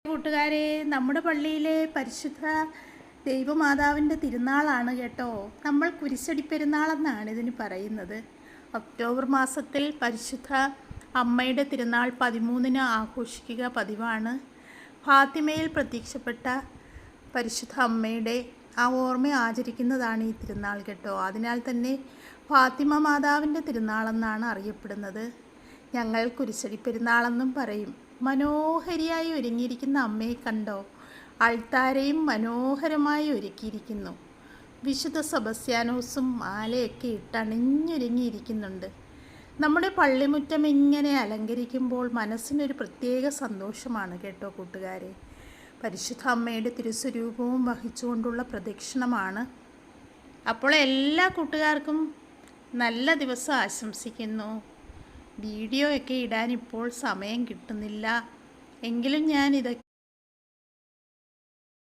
കൂട്ടുകാരെ, നമ്മുടെ പള്ളിയിലെ പരിശുദ്ധ ദൈവമാതാവിൻ്റെ തിരുനാളാണ് കേട്ടോ. നമ്മൾ കുരിശടി പെരുന്നാളെന്നാണ് ഇതിന് പറയുന്നത്. ഒക്ടോബർ മാസത്തിൽ പരിശുദ്ധ അമ്മയുടെ തിരുനാൾ 13-ന് ആഘോഷിക്കുക പതിവാണ്. ഫാത്തിമയിൽ പ്രത്യക്ഷപ്പെട്ട പരിശുദ്ധ അമ്മയുടെ ആ ഓർമ്മ ആചരിക്കുന്നതാണ് ഈ തിരുനാൾ കേട്ടോ. അതിനാൽ തന്നെ ഫാത്തിമ മാതാവിൻ്റെ തിരുനാളെന്നാണ് അറിയപ്പെടുന്നത്. ഞങ്ങൾ കുരിശടി പെരുന്നാളെന്നും പറയും. മനോഹരിയായി ഒരുങ്ങിയിരിക്കുന്ന അമ്മയെ കണ്ടോ? അൾത്താരയും മനോഹരമായി ഒരുക്കിയിരിക്കുന്നു. വിശുദ്ധ സെബസ്ത്യാനോസും മാലയൊക്കെ ഇട്ടണിഞ്ഞൊരുങ്ങിയിരിക്കുന്നുണ്ട്. നമ്മുടെ പള്ളിമുറ്റം ഇങ്ങനെ അലങ്കരിക്കുമ്പോൾ മനസ്സിനൊരു പ്രത്യേക സന്തോഷമാണ് കേട്ടോ കൂട്ടുകാരെ. പരിശുദ്ധ അമ്മയുടെ തിരുസ്വരൂപവും വഹിച്ചുകൊണ്ടുള്ള പ്രദക്ഷിണമാണ്. അപ്പോൾ എല്ലാ കൂട്ടുകാർക്കും നല്ല ദിവസം ആശംസിക്കുന്നു. വീഡിയോ ഒക്കെ ഇടാൻ ഇപ്പോൾ സമയം കിട്ടുന്നില്ല, എങ്കിലും ഞാൻ ഇതൊക്കെ